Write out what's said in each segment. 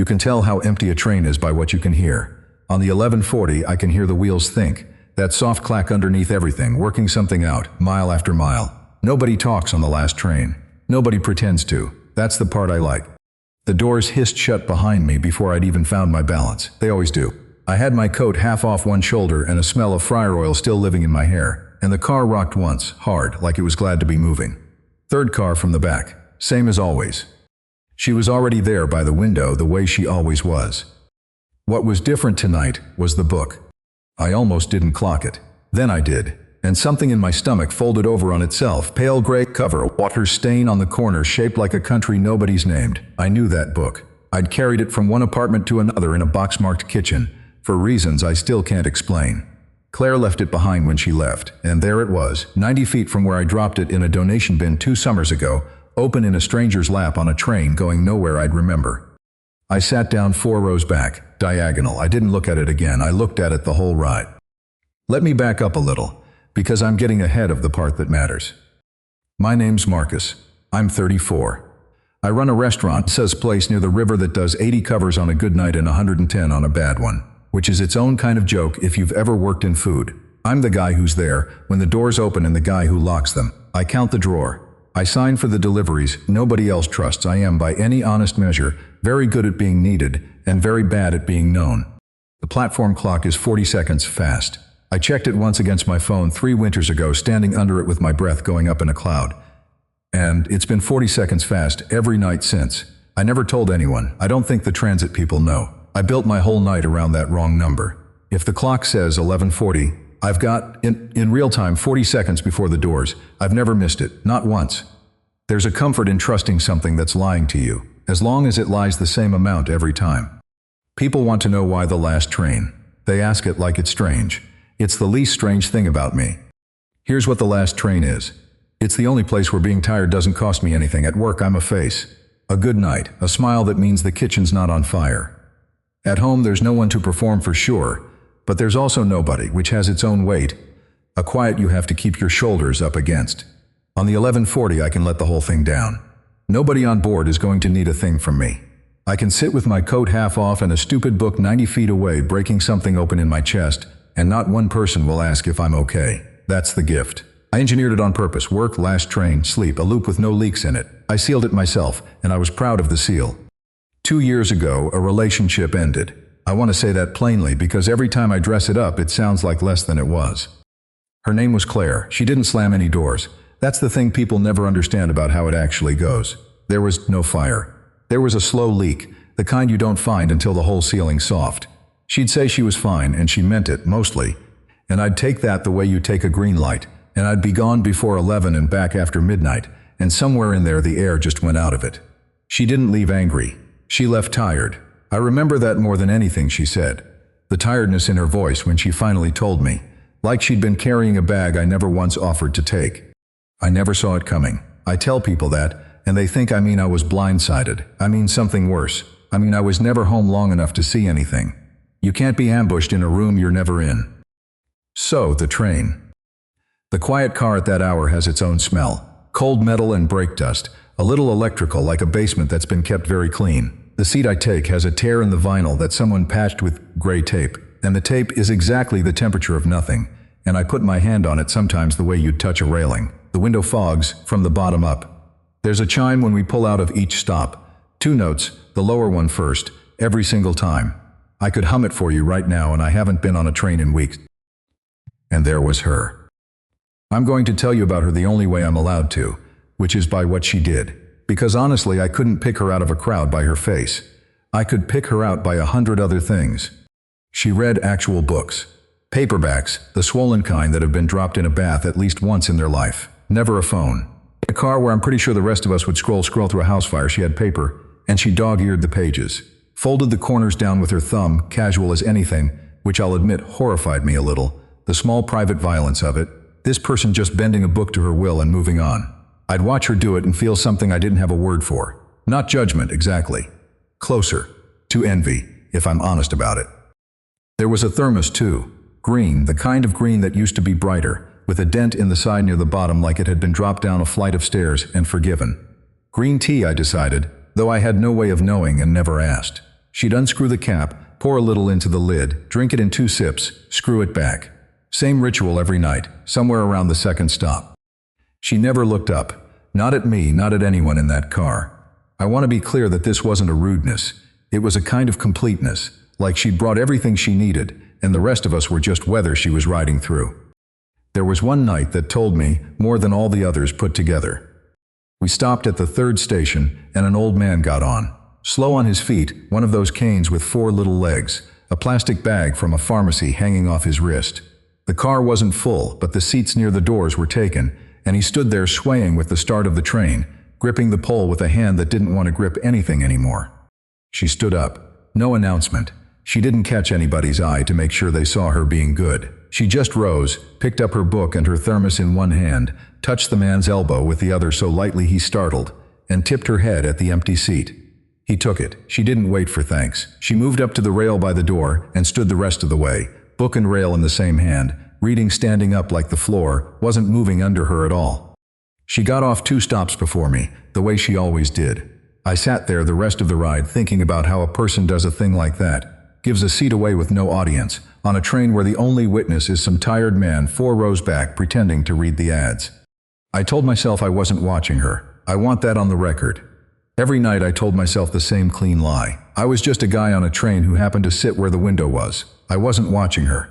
You can tell how empty a train is by what you can hear. On the 1140, I can hear the wheels think. That soft clack underneath everything, working something out, mile after mile. Nobody talks on the last train. Nobody pretends to. That's the part I like. The doors hissed shut behind me before I'd even found my balance. They always do. I had my coat half off one shoulder and a smell of fryer oil still living in my hair. And the car rocked once, hard, like it was glad to be moving. Third car from the back. Same as always. She was already there by the window the way she always was. What was different tonight was the book. I almost didn't clock it. Then I did. And something in my stomach folded over on itself, pale gray cover, water stain on the corner shaped like a country nobody's named. I knew that book. I'd carried it from one apartment to another in a box-marked kitchen, for reasons I still can't explain. Claire left it behind when she left, and there it was, 90 feet from where I dropped it in a donation bin 2 summers ago, open in a stranger's lap on a train going nowhere I'd remember. I sat down 4 rows back, diagonal. I didn't look at it again. I looked at it the whole ride. Let me back up a little, because I'm getting ahead of the part that matters. My name's Marcus. I'm 34. I run a restaurant, says place near the river that does 80 covers on a good night and 110 on a bad one, which is its own kind of joke if you've ever worked in food. I'm the guy who's there when the doors open and the guy who locks them. I count the drawer. I sign for the deliveries nobody else trusts. I am, by any honest measure, very good at being needed and very bad at being known. The platform clock is 40 seconds fast. I checked it once against my phone 3 winters ago, standing under it with my breath going up in a cloud. And it's been 40 seconds fast every night since. I never told anyone. I don't think the transit people know. I built my whole night around that wrong number. If the clock says 11:40, I've got, in real time, 40 seconds before the doors. I've never missed it, not once. There's a comfort in trusting something that's lying to you, as long as it lies the same amount every time. People want to know why the last train. They ask it like it's strange. It's the least strange thing about me. Here's what the last train is. It's the only place where being tired doesn't cost me anything. At work, I'm a face. A good night, a smile that means the kitchen's not on fire. At home, there's no one to perform for sure, but there's also nobody, which has its own weight. A quiet you have to keep your shoulders up against. On the 11:40, I can let the whole thing down. Nobody on board is going to need a thing from me. I can sit with my coat half off and a stupid book 90 feet away, breaking something open in my chest, and not one person will ask if I'm okay. That's the gift. I engineered it on purpose. Work, last train, sleep, a loop with no leaks in it. I sealed it myself, and I was proud of the seal. 2 years ago, a relationship ended. I want to say that plainly because every time I dress it up, it sounds like less than it was. Her name was Claire. She didn't slam any doors. That's the thing people never understand about how it actually goes. There was no fire. There was a slow leak, the kind you don't find until the whole ceiling's soft. She'd say she was fine, and she meant it, mostly. And I'd take that the way you take a green light, and I'd be gone before 11 and back after midnight, and somewhere in there the air just went out of it. She didn't leave angry. She left tired. I remember that more than anything she said. The tiredness in her voice when she finally told me, like she'd been carrying a bag I never once offered to take. I never saw it coming. I tell people that, and they think I mean I was blindsided. I mean something worse. I mean I was never home long enough to see anything. You can't be ambushed in a room you're never in. So, the train. The quiet car at that hour has its own smell. Cold metal and brake dust. A little electrical, like a basement that's been kept very clean. The seat I take has a tear in the vinyl that someone patched with gray tape, and the tape is exactly the temperature of nothing, and I put my hand on it sometimes the way you'd touch a railing. The window fogs from the bottom up. There's a chime when we pull out of each stop. 2 notes, the lower one first, every single time. I could hum it for you right now, and I haven't been on a train in weeks. And there was her. I'm going to tell you about her the only way I'm allowed to, which is by what she did. Because honestly, I couldn't pick her out of a crowd by her face. I could pick her out by 100 other things. She read actual books. Paperbacks, the swollen kind that have been dropped in a bath at least once in their life. Never a phone. A car where I'm pretty sure the rest of us would scroll through a house fire. She had paper, and she dog-eared the pages. Folded the corners down with her thumb, casual as anything, which I'll admit horrified me a little. The small private violence of it. This person just bending a book to her will and moving on. I'd watch her do it and feel something I didn't have a word for. Not judgment, exactly. Closer. To envy, if I'm honest about it. There was a thermos, too. Green, the kind of green that used to be brighter, with a dent in the side near the bottom like it had been dropped down a flight of stairs and forgiven. Green tea, I decided, though I had no way of knowing and never asked. She'd unscrew the cap, pour a little into the lid, drink it in 2 sips, screw it back. Same ritual every night, somewhere around the second stop. She never looked up. Not at me, not at anyone in that car. I want to be clear that this wasn't a rudeness. It was a kind of completeness, like she'd brought everything she needed, and the rest of us were just weather she was riding through. There was one night that told me more than all the others put together. We stopped at the 3rd station, and an old man got on. Slow on his feet, one of those canes with 4 little legs, a plastic bag from a pharmacy hanging off his wrist. The car wasn't full, but the seats near the doors were taken, and he stood there swaying with the start of the train, gripping the pole with a hand that didn't want to grip anything anymore. She stood up. No announcement. She didn't catch anybody's eye to make sure they saw her being good. She just rose, picked up her book and her thermos in one hand, touched the man's elbow with the other so lightly he startled, and tipped her head at the empty seat. He took it. She didn't wait for thanks. She moved up to the rail by the door and stood the rest of the way, book and rail in the same hand, reading standing up like the floor wasn't moving under her at all. She got off 2 stops before me, the way she always did. I sat there the rest of the ride thinking about how a person does a thing like that, gives a seat away with no audience, on a train where the only witness is some tired man 4 rows back pretending to read the ads. I told myself I wasn't watching her. I want that on the record. Every night I told myself the same clean lie. I was just a guy on a train who happened to sit where the window was. I wasn't watching her.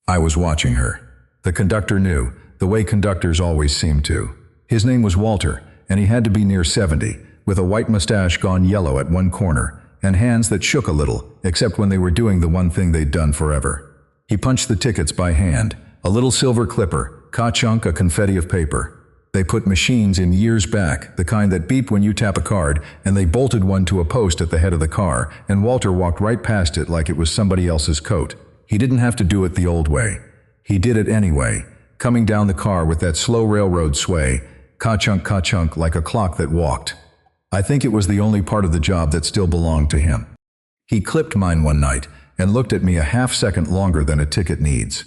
I was watching her. The conductor knew, the way conductors always seem to. His name was Walter, and he had to be near 70, with a white mustache gone yellow at one corner, and hands that shook a little, except when they were doing the one thing they'd done forever. He punched the tickets by hand, a little silver clipper, ka-chunk, a confetti of paper. They put machines in years back, the kind that beep when you tap a card, and they bolted one to a post at the head of the car, and Walter walked right past it like it was somebody else's coat. He didn't have to do it the old way. He did it anyway, coming down the car with that slow railroad sway, ka-chunk, like a clock that walked. I think it was the only part of the job that still belonged to him. He clipped mine one night and looked at me a half-second longer than a ticket needs.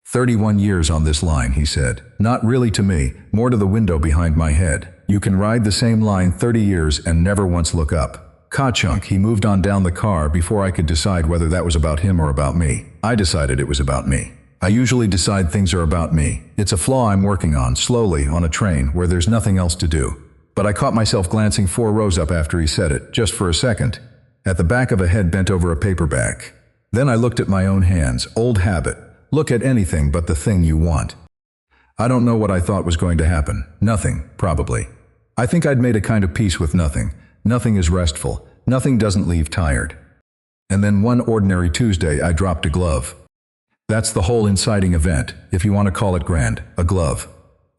31 years on this line, he said. Not really to me, more to the window behind my head. You can ride the same line 30 years and never once look up. Ka-chunk, he moved on down the car before I could decide whether that was about him or about me. I decided it was about me. I usually decide things are about me. It's a flaw I'm working on, slowly, on a train where there's nothing else to do. But I caught myself glancing 4 rows up after he said it, just for a second, at the back of a head bent over a paperback. Then I looked at my own hands, old habit. Look at anything but the thing you want. I don't know what I thought was going to happen. Nothing, probably. I think I'd made a kind of peace with nothing. Nothing is restful. Nothing doesn't leave tired. And then one ordinary Tuesday I dropped a glove. That's the whole inciting event, if you want to call it grand, a glove.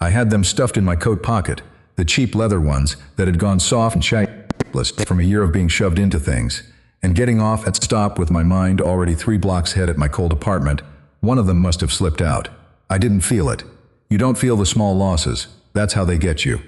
I had them stuffed in my coat pocket, the cheap leather ones that had gone soft and shapeless from a year of being shoved into things, and getting off at stop with my mind already 3 blocks ahead at my cold apartment. One of them must have slipped out. I didn't feel it. You don't feel the small losses. That's how they get you.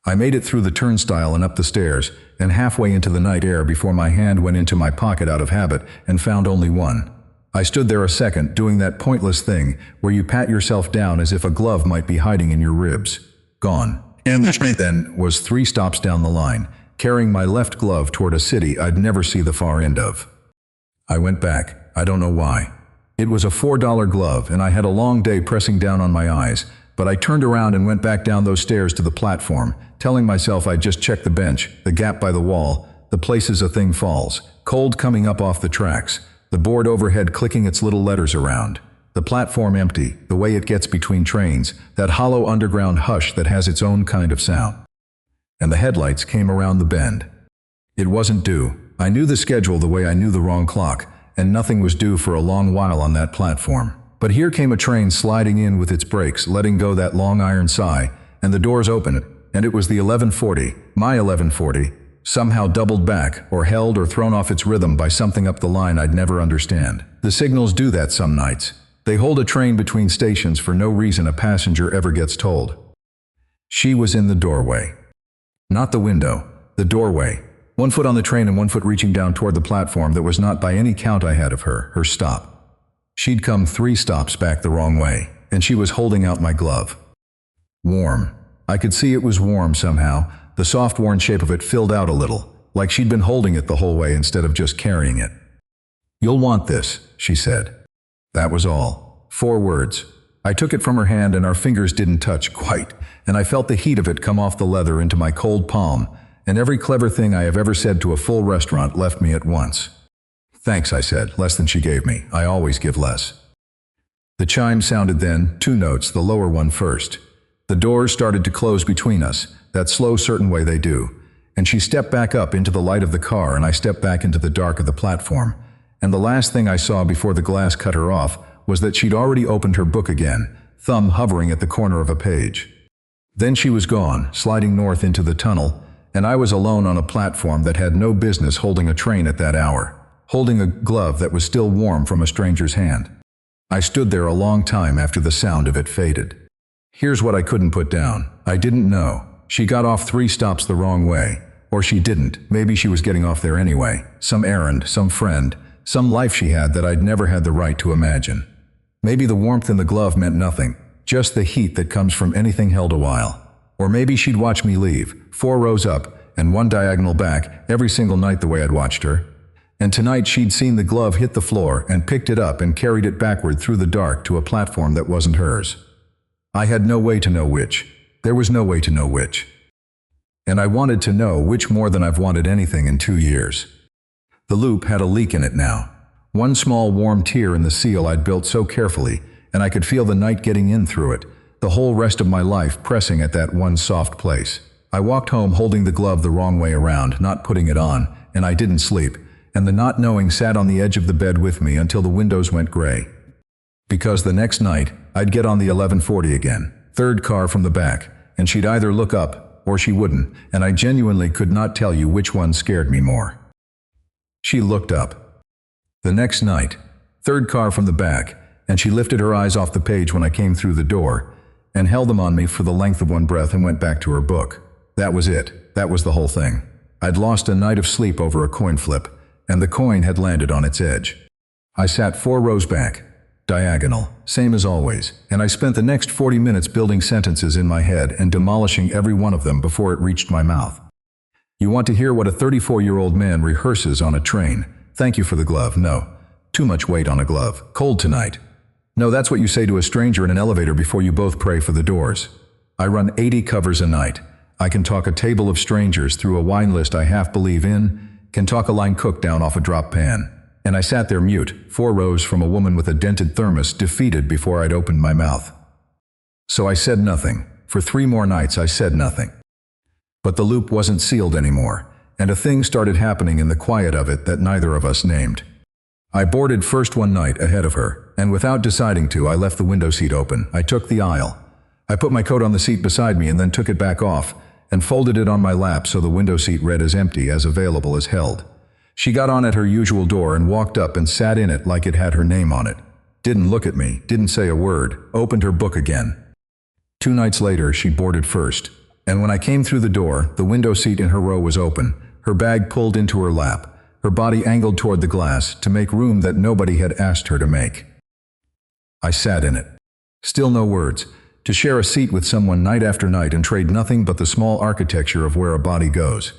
I made it through the turnstile and up the stairs, and halfway into the night air before my hand went into my pocket out of habit and found only one. I stood there a second doing that pointless thing where you pat yourself down as if a glove might be hiding in your ribs. Gone. And then was 3 stops down the line, carrying my left glove toward a city I'd never see the far end of. I went back. I don't know why. It was a $4 glove, and I had a long day pressing down on my eyes, but I turned around and went back down those stairs to the platform, telling myself I'd just check the bench, the gap by the wall, the places a thing falls, cold coming up off the tracks, the board overhead clicking its little letters around, the platform empty, the way it gets between trains, that hollow underground hush that has its own kind of sound. And the headlights came around the bend. It wasn't due. I knew the schedule the way I knew the wrong clock, and nothing was due for a long while on that platform. But here came a train sliding in with its brakes, letting go that long iron sigh, and the doors opened, and it was the 1140, my 1140, somehow doubled back, or held or thrown off its rhythm by something up the line I'd never understand. The signals do that some nights. They hold a train between stations for no reason a passenger ever gets told. She was in the doorway. Not the window, the doorway. 1 foot on the train and 1 foot reaching down toward the platform that was not by any count I had of her stop. She'd come 3 stops back the wrong way, and she was holding out my glove. Warm. I could see it was warm somehow. The soft worn shape of it filled out a little, like she'd been holding it the whole way instead of just carrying it. "You'll want this," she said. That was all. 4 words. I took it from her hand and our fingers didn't touch quite, and I felt the heat of it come off the leather into my cold palm, and every clever thing I have ever said to a full restaurant left me at once. "Thanks," I said, less than she gave me. I always give less. The chime sounded then, 2 notes, the lower one first. The doors started to close between us, that slow, certain way they do, and she stepped back up into the light of the car and I stepped back into the dark of the platform, and the last thing I saw before the glass cut her off was that she'd already opened her book again, thumb hovering at the corner of a page. Then she was gone, sliding north into the tunnel, and I was alone on a platform that had no business holding a train at that hour, holding a glove that was still warm from a stranger's hand. I stood there a long time after the sound of it faded. Here's what I couldn't put down. I didn't know. She got off 3 stops the wrong way. Or she didn't. Maybe she was getting off there anyway. Some errand, some friend, some life she had that I'd never had the right to imagine. Maybe the warmth in the glove meant nothing, just the heat that comes from anything held a while. Or maybe she'd watch me leave, 4 rows up and 1 diagonal back, every single night the way I'd watched her. And tonight she'd seen the glove hit the floor and picked it up and carried it backward through the dark to a platform that wasn't hers. I had no way to know which. There was no way to know which. And I wanted to know which more than I've wanted anything in 2 years. The loop had a leak in it now. 1 small warm tear in the seal I'd built so carefully, and I could feel the night getting in through it, the whole rest of my life pressing at that one soft place. I walked home holding the glove the wrong way around, not putting it on, and I didn't sleep, and the not knowing sat on the edge of the bed with me until the windows went gray. Because the next night, I'd get on the 1140 again, 3rd car from the back, and she'd either look up, or she wouldn't, and I genuinely could not tell you which one scared me more. She looked up. The next night, 3rd car from the back, and she lifted her eyes off the page when I came through the door, and held them on me for the length of one breath and went back to her book. That was it. That was the whole thing. I'd lost a night of sleep over a coin flip, and the coin had landed on its edge. I sat 4 rows back, diagonal, same as always, and I spent the next 40 minutes building sentences in my head and demolishing every one of them before it reached my mouth. You want to hear what a 34-year-old man rehearses on a train? Thank you for the glove. No. Too much weight on a glove. Cold tonight. No, that's what you say to a stranger in an elevator before you both pray for the doors. I run 80 covers a night. I can talk a table of strangers through a wine list I half believe in, can talk a line cooked down off a drop pan. And I sat there mute, 4 rows from a woman with a dented thermos, defeated before I'd opened my mouth. So I said nothing. For 3 more nights I said nothing. But the loop wasn't sealed anymore, and a thing started happening in the quiet of it that neither of us named. I boarded first one night ahead of her, and without deciding to, I left the window seat open. I took the aisle. I put my coat on the seat beside me and then took it back off, and folded it on my lap so the window seat read as empty, as available as held. She got on at her usual door and walked up and sat in it like it had her name on it. Didn't look at me, didn't say a word, opened her book again. 2 nights later, she boarded first, and when I came through the door, the window seat in her row was open, her bag pulled into her lap, her body angled toward the glass to make room that nobody had asked her to make. I sat in it. Still no words. To share a seat with someone night after night and trade nothing but the small architecture of where a body goes.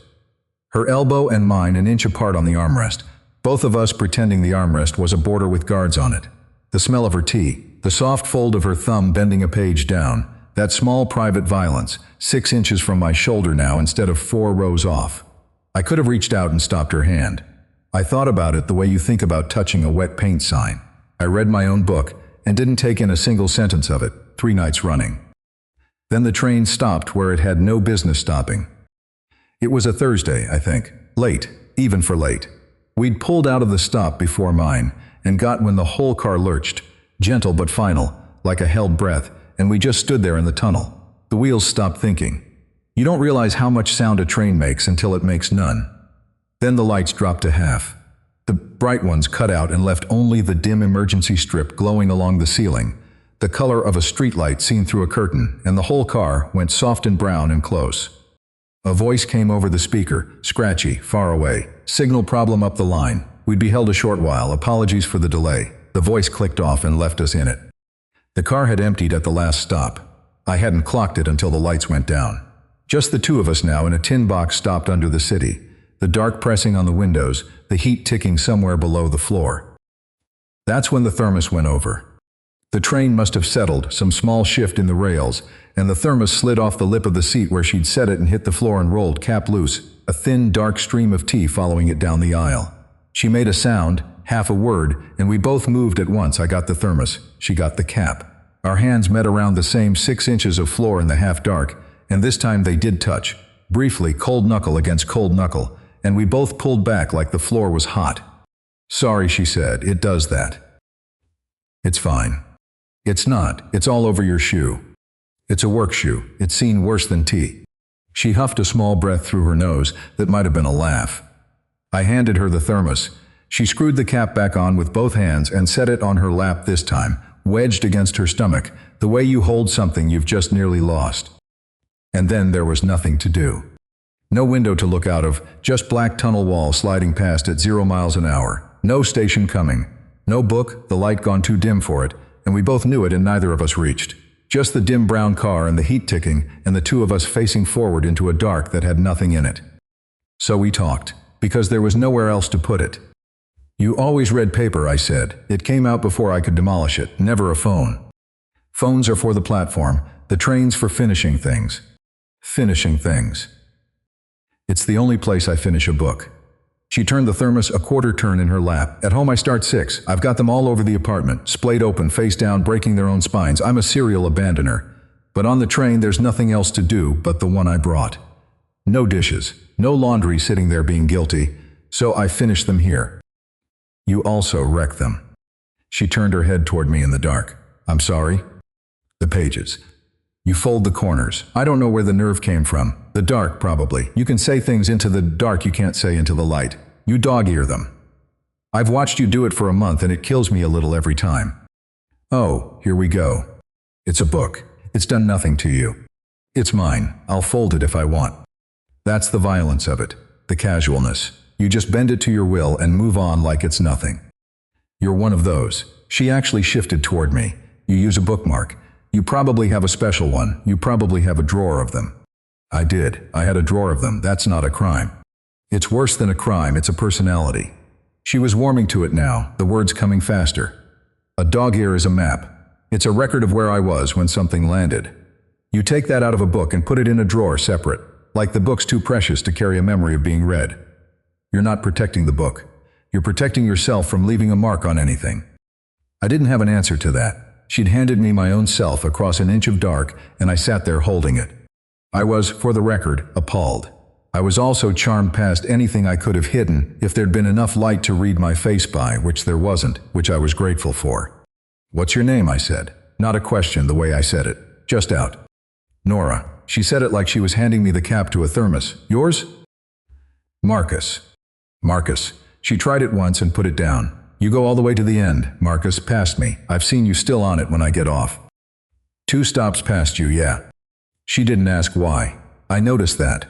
Her elbow and mine an inch apart on the armrest, both of us pretending the armrest was a border with guards on it. The smell of her tea, the soft fold of her thumb bending a page down, that small private violence, 6 inches from my shoulder now instead of 4 rows off. I could have reached out and stopped her hand. I thought about it the way you think about touching a wet paint sign. I read my own book and didn't take in a single sentence of it, 3 nights running. Then the train stopped where it had no business stopping. It was a Thursday, I think. Late, even for late. We'd pulled out of the stop before mine and got when the whole car lurched, gentle but final, like a held breath, and we just stood there in the tunnel. The wheels stopped thinking. You don't realize how much sound a train makes until it makes none. Then the lights dropped to half. The bright ones cut out and left only the dim emergency strip glowing along the ceiling, the color of a streetlight seen through a curtain, and the whole car went soft and brown and close. A voice came over the speaker, scratchy, far away. Signal problem up the line. We'd be held a short while. Apologies for the delay. The voice clicked off and left us in it. The car had emptied at the last stop. I hadn't clocked it until the lights went down. Just the 2 of us now in a tin box stopped under the city. the dark pressing on the windows, the heat ticking somewhere below the floor. That's when the thermos went over. The train must have settled, some small shift in the rails, and the thermos slid off the lip of the seat where she'd set it and hit the floor and rolled, cap loose, a thin, dark stream of tea following it down the aisle. She made a sound, half a word, and we both moved at once. I got the thermos, she got the cap. Our hands met around the same 6 inches of floor in the half-dark, and this time they did touch, briefly, cold knuckle against cold knuckle, and we both pulled back like the floor was hot. "Sorry," she said, "it does that." "It's fine." "It's not, it's all over your shoe." "It's a work shoe, it's seen worse than tea." She huffed a small breath through her nose that might have been a laugh. I handed her the thermos. She screwed the cap back on with both hands and set it on her lap this time, wedged against her stomach, the way you hold something you've just nearly lost. And then there was nothing to do. No window to look out of, just black tunnel wall sliding past at 0 miles an hour. No station coming. No book, the light gone too dim for it, and we both knew it and neither of us reached. Just the dim brown car and the heat ticking, and the two of us facing forward into a dark that had nothing in it. So we talked, because there was nowhere else to put it. "You always read paper," I said. "It came out before I could demolish it, never a phone." "Phones are for the platform, the train's for finishing things." "Finishing things." "It's the only place I finish a book." She turned the thermos a quarter turn in her lap. "At home I start 6. I've got them all over the apartment, splayed open, face down, breaking their own spines. I'm a serial abandoner. But on the train there's nothing else to do but the one I brought. No dishes, no laundry sitting there being guilty, so I finish them here." "You also wreck them." She turned her head toward me in the dark. "I'm sorry?" "The pages. You fold the corners. I don't know where the nerve came from. The dark, probably. You can say things into the dark you can't say into the light. You dog-ear them. I've watched you do it for a month and it kills me a little every time." "Oh, here we go. It's a book. It's done nothing to you. It's mine. I'll fold it if I want." That's the violence of it, the casualness. You just bend it to your will and move on like it's nothing. "You're one of those." She actually shifted toward me. "You use a bookmark. You probably have a special one. You probably have a drawer of them." I did. I had a drawer of them. That's not a crime. It's worse than a crime. It's a personality. She was warming to it now, the words coming faster. "A dog ear is a map. It's a record of where I was when something landed. You take that out of a book and put it in a drawer separate, like the book's too precious to carry a memory of being read. You're not protecting the book. You're protecting yourself from leaving a mark on anything." I didn't have an answer to that. She'd handed me my own self across an inch of dark, and I sat there holding it. I was, for the record, appalled. I was also charmed past anything I could have hidden if there'd been enough light to read my face by, which there wasn't, which I was grateful for. "What's your name?" I said. Not a question the way I said it, just out. "Nora." She said it like she was handing me the cap to a thermos. "Yours?" "Marcus." "Marcus." She tried it once and put it down. "You go all the way to the end, Marcus, past me. I've seen you still on it when I get off." "2 stops past you, yeah." She didn't ask why. I noticed that.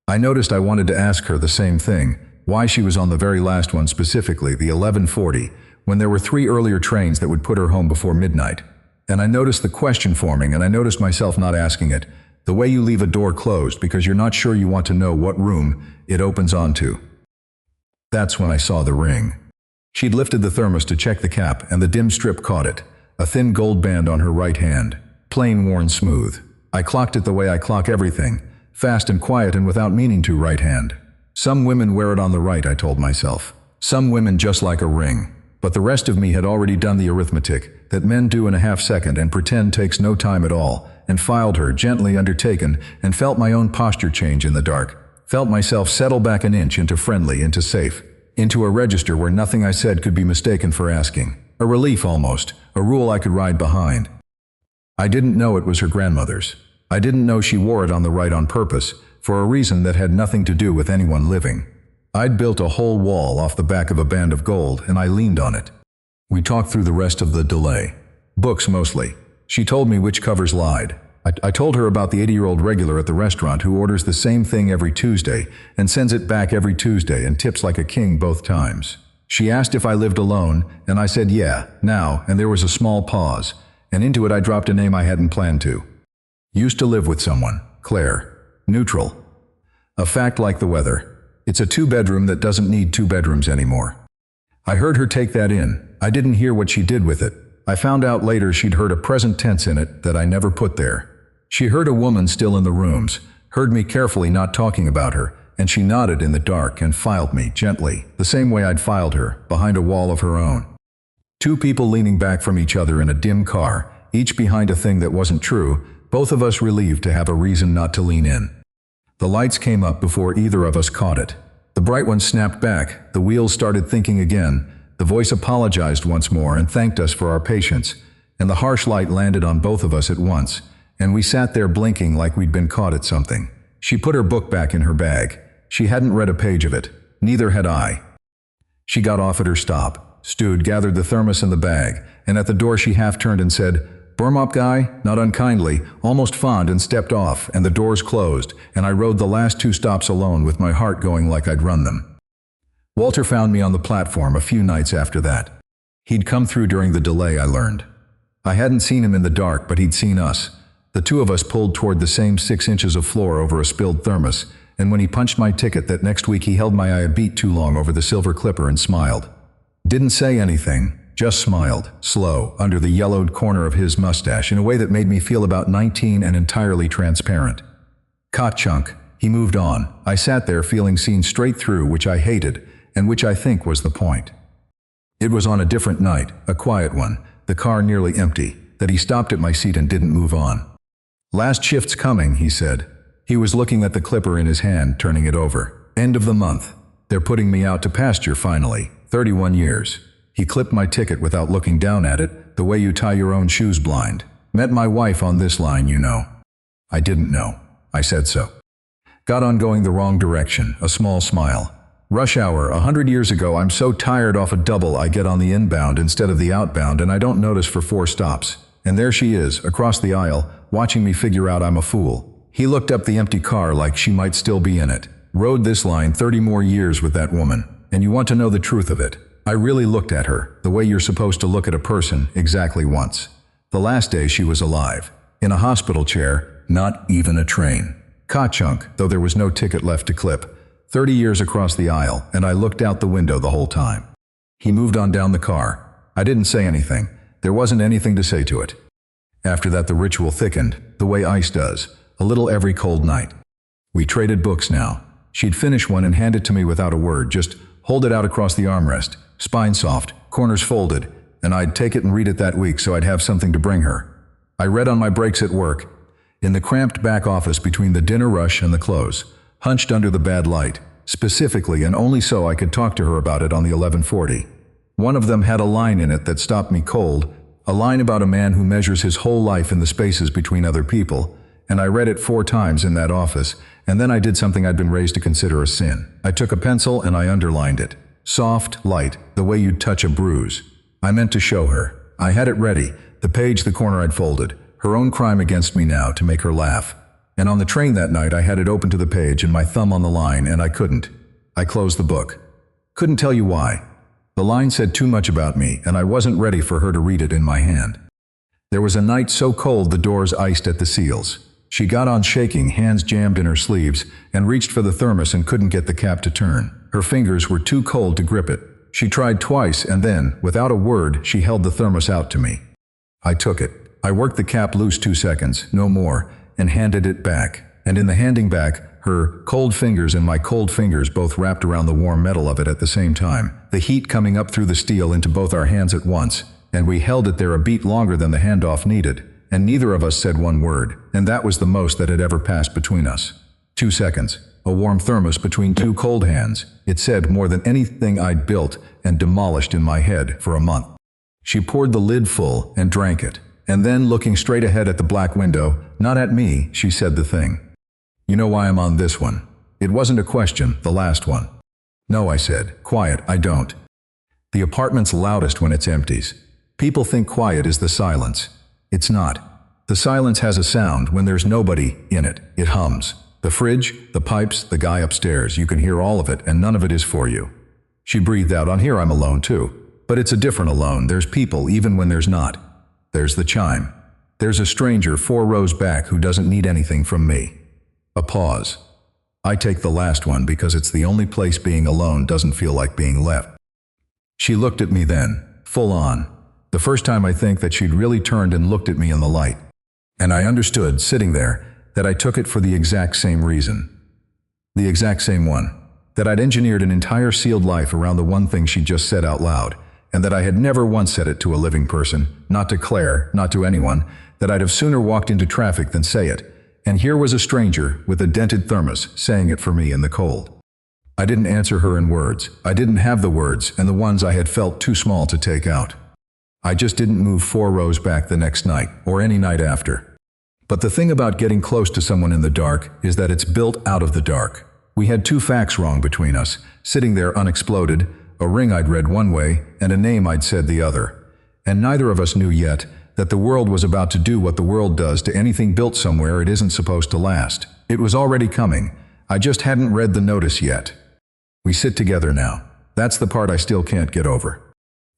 I noticed I wanted to ask her the same thing, why she was on the very last one specifically, the 11:40, when there were 3 earlier trains that would put her home before midnight. And I noticed the question forming, and I noticed myself not asking it, the way you leave a door closed because you're not sure you want to know what room it opens onto. That's when I saw the ring. She'd lifted the thermos to check the cap, and the dim strip caught it, a thin gold band on her right hand, plain worn smooth. I clocked it the way I clock everything, fast and quiet and without meaning to, right hand. Some women wear it on the right, I told myself. Some women just like a ring. But the rest of me had already done the arithmetic that men do in a half second and pretend takes no time at all, and filed her, gently undertaken, and felt my own posture change in the dark. Felt myself settle back an inch into friendly, into safe, into a register where nothing I said could be mistaken for asking. A relief almost, a rule I could ride behind. I didn't know it was her grandmother's. I didn't know she wore it on the right on purpose, for a reason that had nothing to do with anyone living. I'd built a whole wall off the back of a band of gold, and I leaned on it. We talked through the rest of the delay. Books mostly. She told me which covers lied. I told her about the 80-year-old regular at the restaurant who orders the same thing every Tuesday and sends it back every Tuesday and tips like a king both times. She asked if I lived alone, and I said yeah, now, and there was a small pause, and into it I dropped a name I hadn't planned to. Used to live with someone. Claire. Neutral. A fact like the weather. It's a two-bedroom that doesn't need two bedrooms anymore. I heard her take that in. I didn't hear what she did with it. I found out later she'd heard a present tense in it that I never put there. She heard a woman still in the rooms, heard me carefully not talking about her, and she nodded in the dark and filed me gently, the same way I'd filed her, behind a wall of her own. Two people leaning back from each other in a dim car, each behind a thing that wasn't true, both of us relieved to have a reason not to lean in. The lights came up before either of us caught it. The bright one snapped back, the wheels started thinking again, the voice apologized once more and thanked us for our patience, and the harsh light landed on both of us at once, and we sat there blinking like we'd been caught at something. She put her book back in her bag. She hadn't read a page of it. Neither had I. She got off at her stop, stood, gathered the thermos in the bag, and at the door she half turned and said, "Burm up, guy," not unkindly, almost fond, and stepped off, and the doors closed, and I rode the last 2 stops alone with my heart going like I'd run them. Walter found me on the platform a few nights after that. He'd come through during the delay, I learned. I hadn't seen him in the dark, but he'd seen us. The two of us pulled toward the same 6 inches of floor over a spilled thermos, and when he punched my ticket that next week he held my eye a beat too long over the silver clipper and smiled. Didn't say anything, just smiled, slow, under the yellowed corner of his mustache in a way that made me feel about 19 and entirely transparent. Cot chunk. He moved on. I sat there feeling seen straight through, which I hated, and which I think was the point. It was on a different night, a quiet one, the car nearly empty, that he stopped at my seat and didn't move on. "Last shift's coming," he said. He was looking at the clipper in his hand, turning it over. "End of the month. They're putting me out to pasture finally. 31 years. He clipped my ticket without looking down at it, the way you tie your own shoes blind. "Met my wife on this line, you know." I didn't know. I said so. Got on going the wrong direction, a small smile. "Rush hour, 100 years ago. I'm so tired off a double I get on the inbound instead of the outbound, and I don't notice for 4 stops. And there she is, across the aisle, watching me figure out I'm a fool." He looked up the empty car like she might still be in it. "Rode this line 30 more years with that woman. And you want to know the truth of it? I really looked at her, the way you're supposed to look at a person, exactly once. The last day she was alive. In a hospital chair, not even a train. Ka-chunk, though there was no ticket left to clip. 30 years across the aisle, and I looked out the window the whole time." He moved on down the car. I didn't say anything. There wasn't anything to say to it. After that the ritual thickened, the way ice does, a little every cold night. We traded books now. She'd finish one and hand it to me without a word, just hold it out across the armrest, spine soft, corners folded, and I'd take it and read it that week so I'd have something to bring her. I read on my breaks at work, in the cramped back office between the dinner rush and the close, hunched under the bad light, specifically and only so I could talk to her about it on the 1140. One of them had a line in it that stopped me cold, a line about a man who measures his whole life in the spaces between other people, and I read it 4 times in that office, and then I did something I'd been raised to consider a sin. I took a pencil and I underlined it. Soft, light, the way you'd touch a bruise. I meant to show her. I had it ready, the page the corner I'd folded, her own crime against me now, to make her laugh. And on the train that night I had it open to the page and my thumb on the line, and I couldn't. I closed the book. Couldn't tell you why. The line said too much about me, and I wasn't ready for her to read it in my hand. There was a night so cold the doors iced at the seals. She got on shaking, hands jammed in her sleeves, and reached for the thermos and couldn't get the cap to turn. Her fingers were too cold to grip it. She tried twice, and then, without a word, she held the thermos out to me. I took it. I worked the cap loose 2 seconds, no more, and handed it back. And in the handing back, her cold fingers and my cold fingers both wrapped around the warm metal of it at the same time, the heat coming up through the steel into both our hands at once, and we held it there a beat longer than the handoff needed. And neither of us said one word, and that was the most that had ever passed between us. 2 seconds, a warm thermos between 2 cold hands. It said more than anything I'd built and demolished in my head for a month. She poured the lid full and drank it, and then, looking straight ahead at the black window, not at me, she said the thing. "You know why I'm on this one?" It wasn't a question, the last one. "No," I said. "Quiet, I don't. The apartment's loudest when it's empties. People think quiet is the silence. It's not. The silence has a sound when there's nobody in it. It hums. The fridge, the pipes, the guy upstairs, you can hear all of it, and none of it is for you." She breathed out. "On here I'm alone too. But it's a different alone. There's people even when there's not. There's the chime. There's a stranger 4 rows back who doesn't need anything from me." A pause. I take the last one because it's the only place being alone doesn't feel like being left. She looked at me then, full on. The first time I think that she'd really turned and looked at me in the light. And I understood, sitting there, that I took it for the exact same reason. The exact same one. That I'd engineered an entire sealed life around the one thing she'd just said out loud, and that I had never once said it to a living person, not to Claire, not to anyone, that I'd have sooner walked into traffic than say it. And here was a stranger, with a dented thermos, saying it for me in the cold. I didn't answer her in words. I didn't have the words, and the ones I had felt too small to take out. I just didn't move 4 rows back the next night, or any night after. But the thing about getting close to someone in the dark is that it's built out of the dark. We had 2 facts wrong between us, sitting there unexploded, a ring I'd read one way, and a name I'd said the other. And neither of us knew yet that the world was about to do what the world does to anything built somewhere it isn't supposed to last. It was already coming. I just hadn't read the notice yet. We sit together now. That's the part I still can't get over.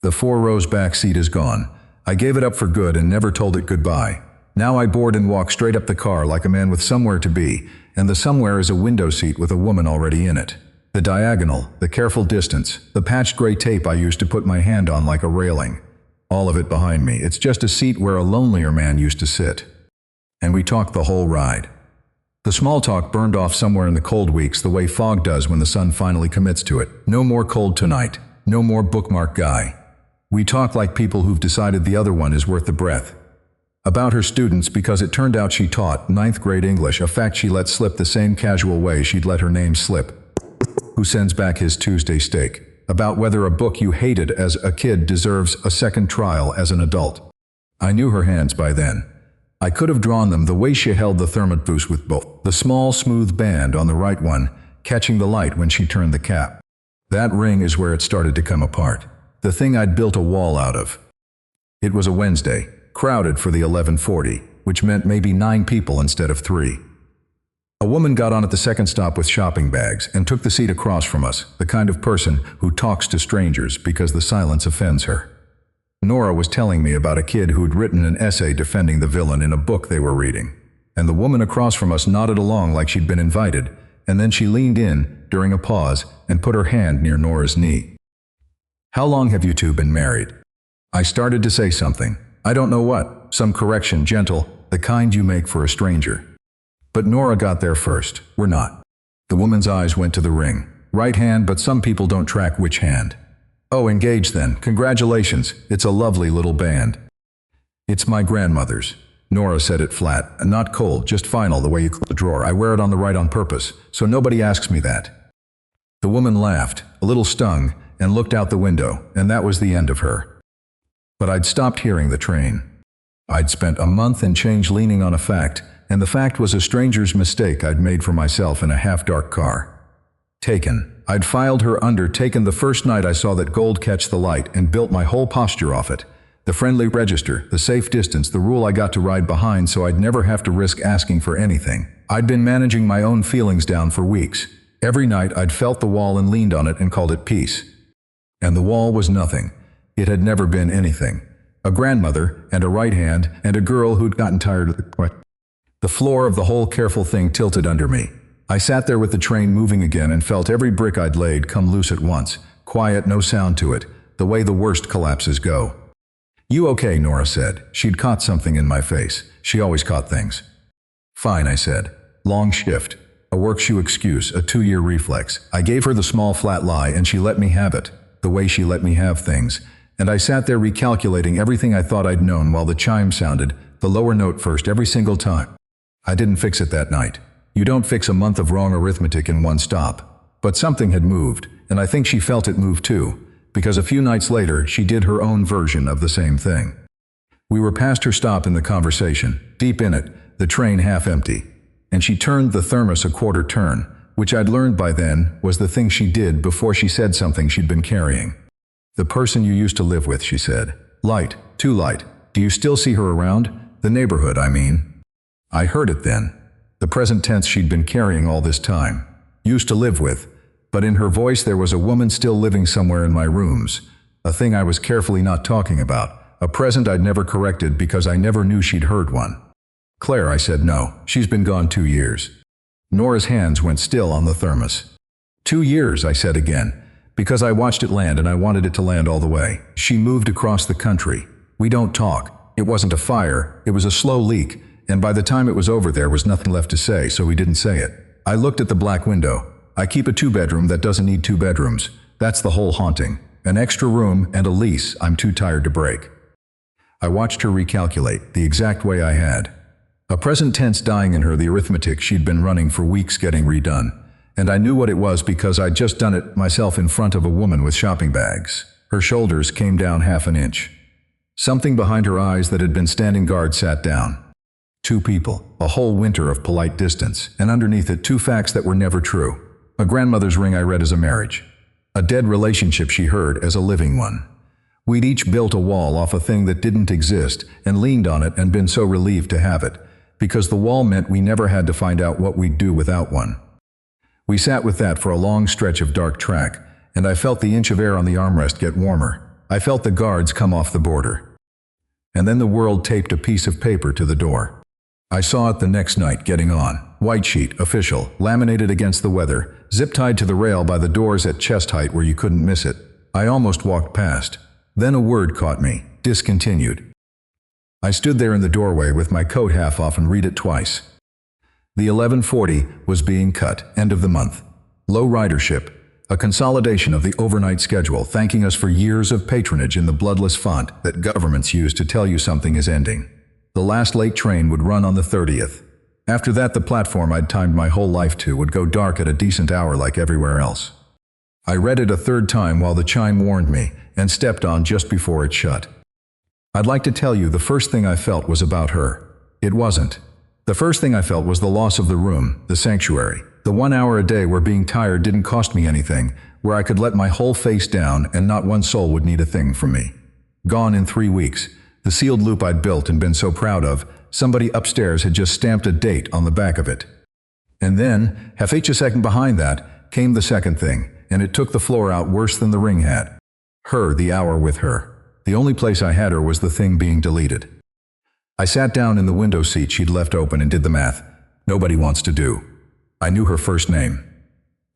The 4 rows back seat is gone. I gave it up for good and never told it goodbye. Now I board and walk straight up the car like a man with somewhere to be, and the somewhere is a window seat with a woman already in it. The diagonal, the careful distance, the patched gray tape I used to put my hand on like a railing. All of it behind me. It's just a seat where a lonelier man used to sit. And we talked the whole ride. The small talk burned off somewhere in the cold weeks the way fog does when the sun finally commits to it. No more cold tonight. No more bookmark guy. We talk like people who've decided the other one is worth the breath. About her students because it turned out she taught 9th grade English, a fact she let slip the same casual way she'd let her name slip. Who sends back his Tuesday steak. About whether a book you hated as a kid deserves a second trial as an adult. I knew her hands by then. I could have drawn them the way she held the thermos with both. The small, smooth band on the right one, catching the light when she turned the cap. That ring is where it started to come apart. The thing I'd built a wall out of. It was a Wednesday, crowded for the 11:40, which meant maybe 9 people instead of 3. A woman got on at the second stop with shopping bags and took the seat across from us, the kind of person who talks to strangers because the silence offends her. Nora was telling me about a kid who'd written an essay defending the villain in a book they were reading, and the woman across from us nodded along like she'd been invited, and then she leaned in, during a pause, and put her hand near Nora's knee. "How long have you 2 been married?" I started to say something. I don't know what, some correction, gentle, the kind you make for a stranger. But Nora got there first. "We're not." The woman's eyes went to the ring. "Right hand, but some people don't track which hand." "Oh, engaged then. Congratulations. It's a lovely little band." "It's my grandmother's." Nora said it flat, and not cold, just final the way you close the drawer. "I wear it on the right on purpose, so nobody asks me that." The woman laughed, a little stung, and looked out the window, and that was the end of her. But I'd stopped hearing the train. I'd spent a month and change leaning on a fact, and the fact was a stranger's mistake I'd made for myself in a half-dark car. Taken. I'd filed her under taken the first night I saw that gold catch the light and built my whole posture off it. The friendly register, the safe distance, the rule I got to ride behind so I'd never have to risk asking for anything. I'd been managing my own feelings down for weeks. Every night I'd felt the wall and leaned on it and called it peace. And the wall was nothing. It had never been anything. A grandmother, and a right hand, and a girl who'd gotten tired of the floor of the whole careful thing tilted under me. I sat there with the train moving again and felt every brick I'd laid come loose at once. Quiet, no sound to it, the way the worst collapses go. "You okay?" Nora said. She'd caught something in my face. She always caught things. "Fine," I said. Long shift. A work shoe excuse, a 2-year reflex. I gave her the small flat lie and she let me have it, the way she let me have things. And I sat there recalculating everything I thought I'd known while the chime sounded, the lower note first every single time. I didn't fix it that night. You don't fix a month of wrong arithmetic in one stop. But something had moved, and I think she felt it move too, because a few nights later she did her own version of the same thing. We were past her stop in the conversation, deep in it, the train half empty. And she turned the thermos a quarter turn, which I'd learned by then was the thing she did before she said something she'd been carrying. "The person you used to live with," she said. "Light, too light. Do you still see her around? The neighborhood, I mean." I heard it then. The present tense she'd been carrying all this time. Used to live with. But in her voice there was a woman still living somewhere in my rooms. A thing I was carefully not talking about. A present I'd never corrected because I never knew she'd heard one. "Claire," I said. "No, she's been gone 2 years." Nora's hands went still on the thermos. 2 years, I said again, because I watched it land and I wanted it to land all the way. She moved across the country. We don't talk. It wasn't a fire, it was a slow leak, and by the time it was over there was nothing left to say, so we didn't say it. I looked at the black window. I keep a 2-bedroom that doesn't need 2 bedrooms. That's the whole haunting. An extra room and a lease I'm too tired to break. I watched her recalculate, the exact way I had. A present tense dying in her, the arithmetic she'd been running for weeks getting redone. And I knew what it was because I'd just done it myself in front of a woman with shopping bags. Her shoulders came down half an inch. Something behind her eyes that had been standing guard sat down. 2 people, a whole winter of polite distance, and underneath it 2 facts that were never true. A grandmother's ring I read as a marriage. A dead relationship she heard as a living one. We'd each built a wall off a thing that didn't exist and leaned on it and been so relieved to have it, because the wall meant we never had to find out what we'd do without one. We sat with that for a long stretch of dark track, and I felt the inch of air on the armrest get warmer. I felt the guards come off the border. And then the world taped a piece of paper to the door. I saw it the next night getting on. White sheet, official, laminated against the weather, zip-tied to the rail by the doors at chest height where you couldn't miss it. I almost walked past. Then a word caught me. Discontinued. I stood there in the doorway with my coat half off and read it twice. The 11:40 was being cut, end of the month. Low ridership, a consolidation of the overnight schedule, thanking us for years of patronage in the bloodless font that governments use to tell you something is ending. The last late train would run on the 30th. After that, the platform I'd timed my whole life to would go dark at a decent hour like everywhere else. I read it a 3rd time while the chime warned me, and stepped on just before it shut. I'd like to tell you the first thing I felt was about her. It wasn't. The first thing I felt was the loss of the room, the sanctuary. The 1 hour a day where being tired didn't cost me anything, where I could let my whole face down and not one soul would need a thing from me. Gone in 3 weeks. The sealed loop I'd built and been so proud of, somebody upstairs had just stamped a date on the back of it. And then, half a second behind that, came the second thing, and it took the floor out worse than the ring had. Her, the hour with her. The only place I had her was the thing being deleted. I sat down in the window seat she'd left open and did the math. Nobody wants to do. I knew her first name.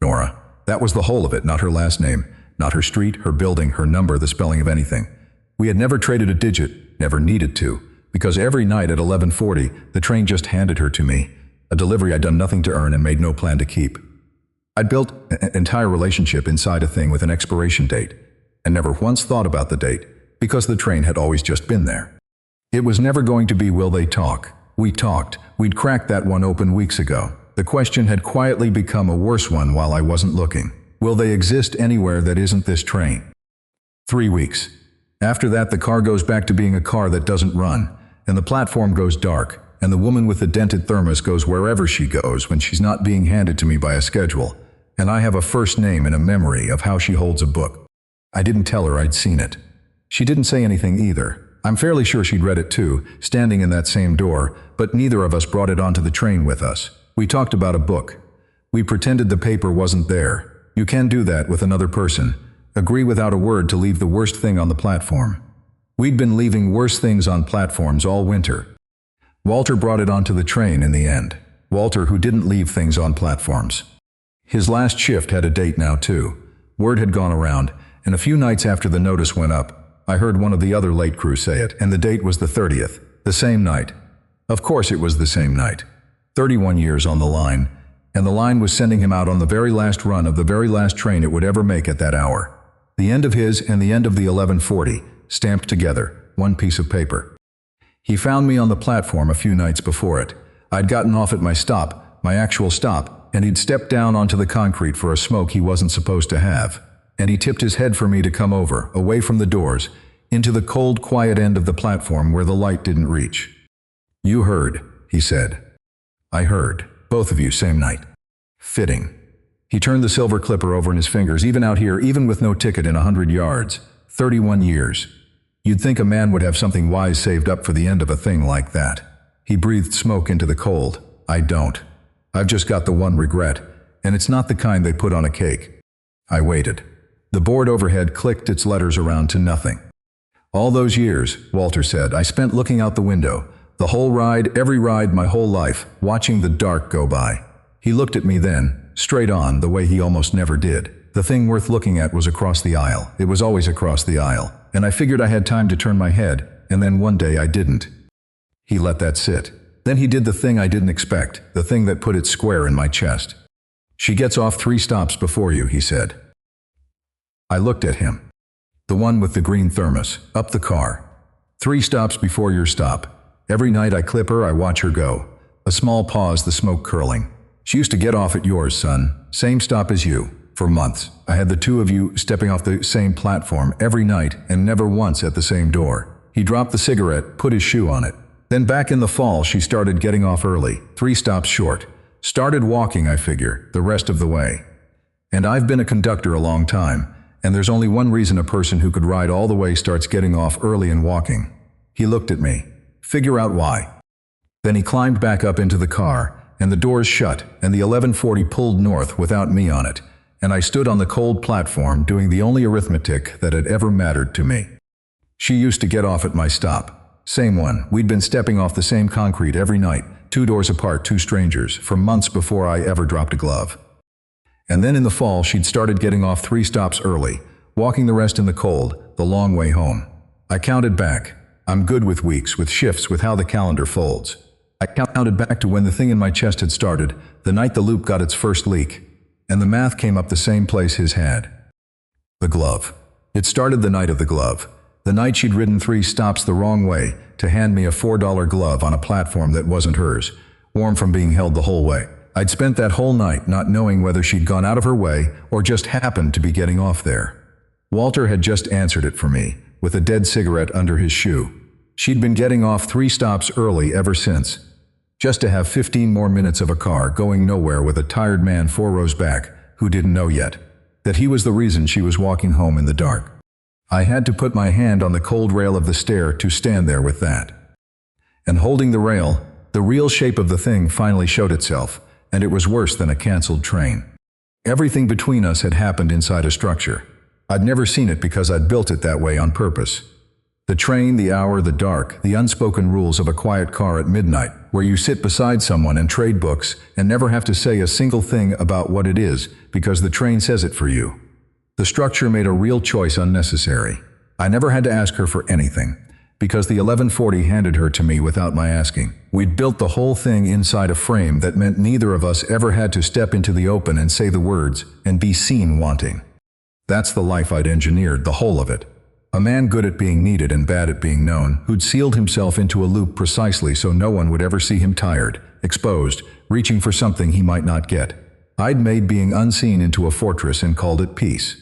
Nora. That was the whole of it, not her last name, not her street, her building, her number, the spelling of anything. We had never traded a digit, never needed to, because every night at 11:40, the train just handed her to me, a delivery I'd done nothing to earn and made no plan to keep. I'd built an entire relationship inside a thing with an expiration date, and never once thought about the date, because the train had always just been there. It was never going to be, will they talk? We talked. We'd cracked that one open weeks ago. The question had quietly become a worse one while I wasn't looking. Will they exist anywhere that isn't this train? 3 weeks. After that, the car goes back to being a car that doesn't run, and the platform goes dark, and the woman with the dented thermos goes wherever she goes when she's not being handed to me by a schedule, and I have a first name and a memory of how she holds a book. I didn't tell her I'd seen it. She didn't say anything either. I'm fairly sure she'd read it too, standing in that same door, but neither of us brought it onto the train with us. We talked about a book. We pretended the paper wasn't there. You can do that with another person. Agree without a word to leave the worst thing on the platform. We'd been leaving worse things on platforms all winter. Walter brought it onto the train in the end. Walter, who didn't leave things on platforms. His last shift had a date now too. Word had gone around, and a few nights after the notice went up, I heard one of the other late crew say it, and the date was the 30th, the same night. Of course it was the same night. 31 years on the line, and the line was sending him out on the very last run of the very last train it would ever make at that hour. The end of his and the end of the 11:40, stamped together, one piece of paper. He found me on the platform a few nights before it. I'd gotten off at my stop, my actual stop, and he'd stepped down onto the concrete for a smoke he wasn't supposed to have. And he tipped his head for me to come over, away from the doors, into the cold, quiet end of the platform where the light didn't reach. You heard, he said. I heard. Both of you, same night. Fitting. He turned the silver clipper over in his fingers, even out here, even with no ticket in 100 yards. 31 years. You'd think a man would have something wise saved up for the end of a thing like that. He breathed smoke into the cold. I don't. I've just got the one regret, and it's not the kind they put on a cake. I waited. The board overhead clicked its letters around to nothing. All those years, Walter said, I spent looking out the window. The whole ride, every ride, my whole life, watching the dark go by. He looked at me then, straight on, the way he almost never did. The thing worth looking at was across the aisle. It was always across the aisle, and I figured I had time to turn my head, and then one day I didn't. He let that sit. Then he did the thing I didn't expect, the thing that put it square in my chest. "She gets off 3 stops before you," he said. I looked at him. "The one with the green thermos, up the car. 3 stops before your stop. Every night I clip her, I watch her go." A small pause, the smoke curling. "She used to get off at yours, son. Same stop as you. For months, I had the 2 of you stepping off the same platform every night and never once at the same door." He dropped the cigarette, put his shoe on it. "Then back in the fall, she started getting off early, 3 stops short. Started walking, I figure, the rest of the way. And I've been a conductor a long time, and there's only one reason a person who could ride all the way starts getting off early and walking." He looked at me. "Figure out why." Then he climbed back up into the car, and the doors shut, and the 1140 pulled north without me on it, and I stood on the cold platform doing the only arithmetic that had ever mattered to me. She used to get off at my stop. Same one. We'd been stepping off the same concrete every night, 2 doors apart, 2 strangers, for months before I ever dropped a glove. And then in the fall, she'd started getting off 3 stops early, walking the rest in the cold, the long way home. I counted back. I'm good with weeks, with shifts, with how the calendar folds. I counted back to when the thing in my chest had started, the night the loop got its first leak, and the math came up the same place his had. The glove. It started the night of the glove. The night she'd ridden 3 stops the wrong way to hand me a $4 glove on a platform that wasn't hers, warm from being held the whole way. I'd spent that whole night not knowing whether she'd gone out of her way or just happened to be getting off there. Walter had just answered it for me, with a dead cigarette under his shoe. She'd been getting off 3 stops early ever since, just to have 15 more minutes of a car going nowhere with a tired man 4 rows back who didn't know yet that he was the reason she was walking home in the dark. I had to put my hand on the cold rail of the stair to stand there with that. And holding the rail, the real shape of the thing finally showed itself, and it was worse than a canceled train. Everything between us had happened inside a structure. I'd never seen it because I'd built it that way on purpose. The train, the hour, the dark, the unspoken rules of a quiet car at midnight, where you sit beside someone and trade books and never have to say a single thing about what it is because the train says it for you. The structure made a real choice unnecessary. I never had to ask her for anything, because the 1140 handed her to me without my asking. We'd built the whole thing inside a frame that meant neither of us ever had to step into the open and say the words and be seen wanting. That's the life I'd engineered, the whole of it. A man good at being needed and bad at being known, who'd sealed himself into a loop precisely so no one would ever see him tired, exposed, reaching for something he might not get. I'd made being unseen into a fortress and called it peace.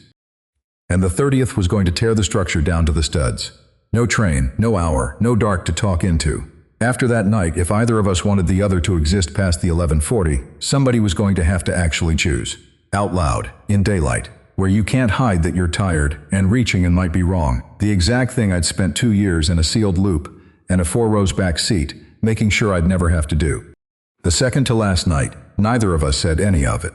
And the 30th was going to tear the structure down to the studs. No train, no hour, no dark to talk into. After that night, if either of us wanted the other to exist past the 1140, somebody was going to have to actually choose. Out loud, in daylight, where you can't hide that you're tired and reaching and might be wrong. The exact thing I'd spent 2 years in a sealed loop and a 4 rows back seat, making sure I'd never have to do. The second to last night, neither of us said any of it.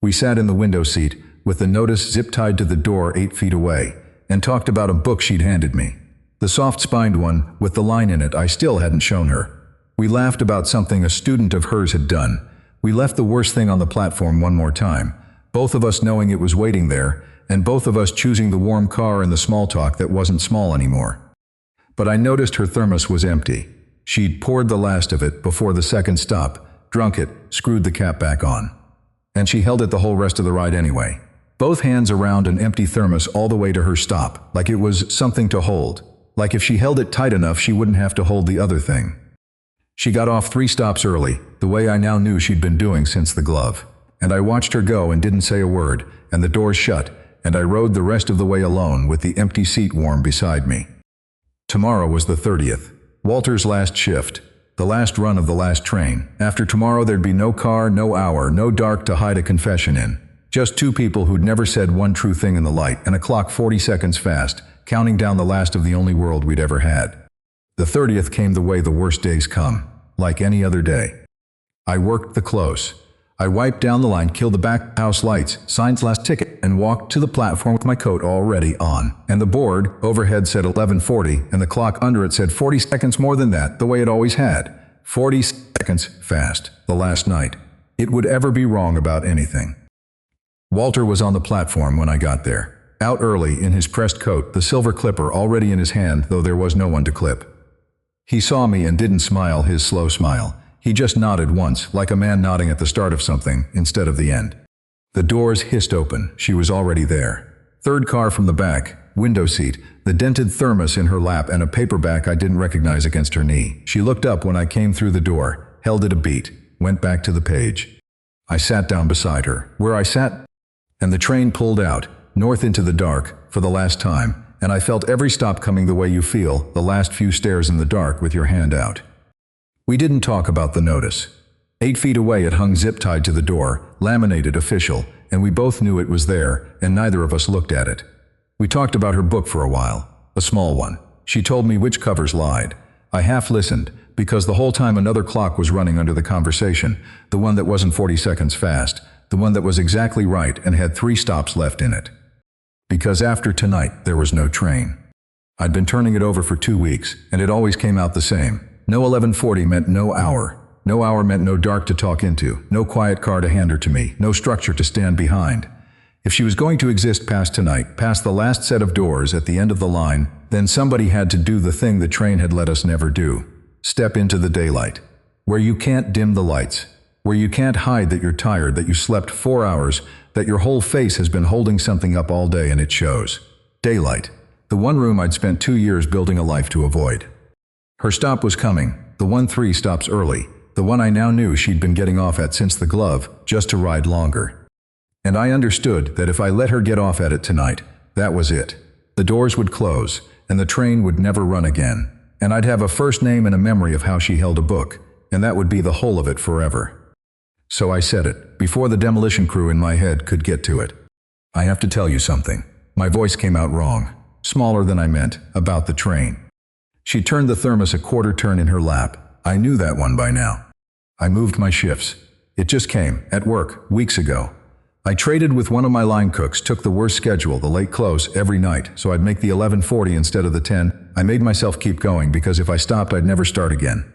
We sat in the window seat, with the notice zip-tied to the door 8 feet away, and talked about a book she'd handed me. The soft-spined one, with the line in it I still hadn't shown her. We laughed about something a student of hers had done. We left the worst thing on the platform one more time, both of us knowing it was waiting there, and both of us choosing the warm car and the small talk that wasn't small anymore. But I noticed her thermos was empty. She'd poured the last of it before the second stop, drunk it, screwed the cap back on. And she held it the whole rest of the ride anyway. Both hands around an empty thermos all the way to her stop, like it was something to hold. Like if she held it tight enough she wouldn't have to hold the other thing. She got off 3 stops early, the way I now knew she'd been doing since the glove. And I watched her go and didn't say a word, and the doors shut, and I rode the rest of the way alone with the empty seat warm beside me. Tomorrow was the 30th, Walter's last shift, the last run of the last train. After tomorrow there'd be no car, no hour, no dark to hide a confession in. Just 2 people who'd never said one true thing in the light, and a clock 40 seconds fast, counting down the last of the only world we'd ever had. The 30th came the way the worst days come, like any other day. I worked the close. I wiped down the line, killed the back house lights, signed last ticket, and walked to the platform with my coat already on. And the board overhead said 11:40, and the clock under it said 40 seconds more than that, the way it always had. 40 seconds fast, the last night. it would ever be wrong about anything. Walter was on the platform when I got there, out early in his pressed coat, the silver clipper already in his hand, though there was no one to clip. He saw me and didn't smile his slow smile. He just nodded once, like a man nodding at the start of something instead of the end. The doors hissed open. She was already there. Third car from the back, window seat, the dented thermos in her lap and a paperback I didn't recognize against her knee. She looked up when I came through the door, held it a beat, went back to the page. I sat down beside her, where I sat, and the train pulled out, north into the dark, for the last time, and I felt every stop coming the way you feel, the last few stairs in the dark with your hand out. We didn't talk about the notice. 8 feet away it hung zip-tied to the door, laminated official, and we both knew it was there, and neither of us looked at it. We talked about her book for a while, a small one. She told me which covers lied. I half listened, because the whole time another clock was running under the conversation, the one that wasn't 40 seconds fast, the one that was exactly right and had 3 stops left in it. Because after tonight, there was no train. I'd been turning it over for 2 weeks, and it always came out the same. No 11:40 meant no hour. No hour meant no dark to talk into, no quiet car to hand her to me, no structure to stand behind. If she was going to exist past tonight, past the last set of doors at the end of the line, then somebody had to do the thing the train had let us never do. Step into the daylight. Where you can't dim the lights. Where you can't hide that you're tired, that you slept 4 hours, that your whole face has been holding something up all day and it shows. Daylight. The one room I'd spent 2 years building a life to avoid. Her stop was coming, the one 3 stops early, the one I now knew she'd been getting off at since the glove, just to ride longer. And I understood that if I let her get off at it tonight, that was it. The doors would close, and the train would never run again. And I'd have a first name and a memory of how she held a book, and that would be the whole of it forever. So I said it, before the demolition crew in my head could get to it. I have to tell you something. My voice came out wrong, smaller than I meant, about the train. She turned the thermos a quarter turn in her lap. I knew that one by now. I moved my shifts. It just came, at work, weeks ago. I traded with one of my line cooks, took the worst schedule, the late close, every night, so I'd make the 11:40 instead of the 10. I made myself keep going because if I stopped, I'd never start again.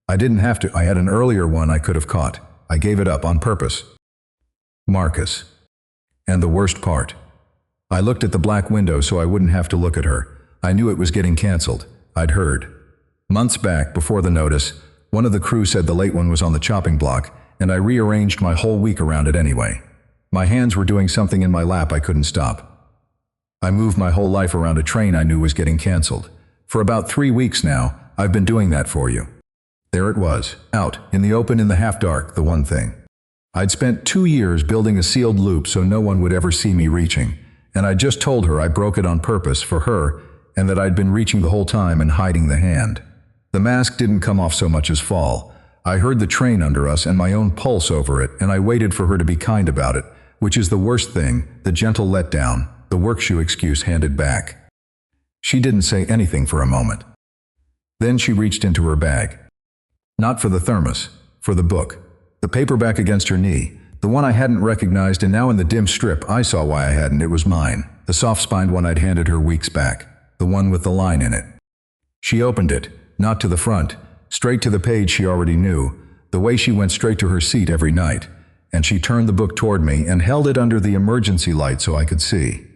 I didn't have to. I had an earlier one I could have caught. I gave it up on purpose. Marcus. And the worst part. I looked at the black window so I wouldn't have to look at her. I knew it was getting canceled. I'd heard. Months back, before the notice, one of the crew said the late one was on the chopping block, and I rearranged my whole week around it anyway. My hands were doing something in my lap I couldn't stop. I moved my whole life around a train I knew was getting canceled. For about 3 weeks now, I've been doing that for you. There it was, out, in the open in the half-dark, the one thing. I'd spent 2 years building a sealed loop so no one would ever see me reaching, and I just told her I broke it on purpose for her, and that I'd been reaching the whole time and hiding the hand. The mask didn't come off so much as fall. I heard the train under us and my own pulse over it, and I waited for her to be kind about it, which is the worst thing, the gentle letdown, the work shoe excuse handed back. She didn't say anything for a moment. Then she reached into her bag. Not for the thermos, for the book. The paperback against her knee, the one I hadn't recognized, and now in the dim strip I saw why I hadn't. It was mine, the soft-spined one I'd handed her weeks back, the one with the line in it. She opened it, not to the front, straight to the page she already knew, the way she went straight to her seat every night, and she turned the book toward me and held it under the emergency light so I could see.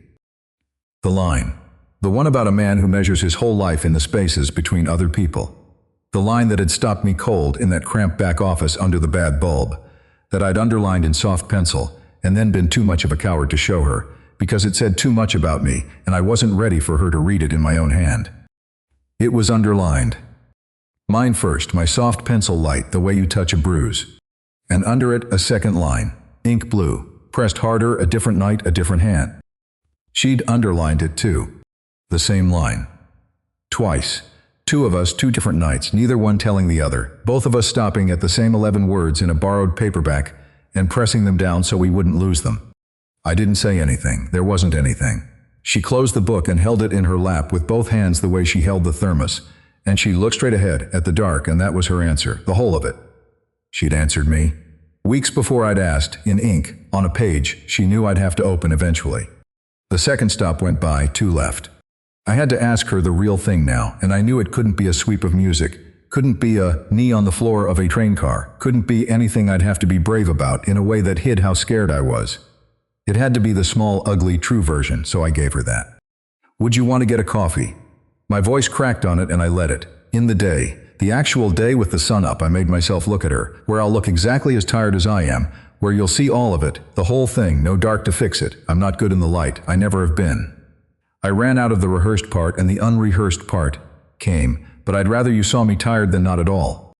The line. The one about a man who measures his whole life in the spaces between other people. The line that had stopped me cold in that cramped back office under the bad bulb, that I'd underlined in soft pencil and then been too much of a coward to show her, because it said too much about me and I wasn't ready for her to read it in my own hand. It was underlined. Mine first, my soft pencil light, the way you touch a bruise. And under it, a second line, ink blue, pressed harder, a different night, a different hand. She'd underlined it too. The same line. Twice. 2 of us, 2 different nights, neither one telling the other, both of us stopping at the same 11 words in a borrowed paperback and pressing them down so we wouldn't lose them. I didn't say anything. There wasn't anything. She closed the book and held it in her lap with both hands the way she held the thermos, and she looked straight ahead at the dark, and that was her answer, the whole of it. She'd answered me. Weeks before I'd asked, in ink, on a page she knew I'd have to open eventually. The second stop went by, 2 left. I had to ask her the real thing now, and I knew it couldn't be a sweep of music, Couldn't be a knee on the floor of a train car. Couldn't be anything I'd have to be brave about in a way that hid how scared I was. It had to be the small, ugly, true version, so I gave her that. Would you want to get a coffee? My voice cracked on it and I let it. In the day, the actual day with the sun up, I made myself look at her, where I'll look exactly as tired as I am, where you'll see all of it, the whole thing, no dark to fix it. I'm not good in the light, I never have been. I ran out of the rehearsed part and the unrehearsed part came, but I'd rather you saw me tired than not at all.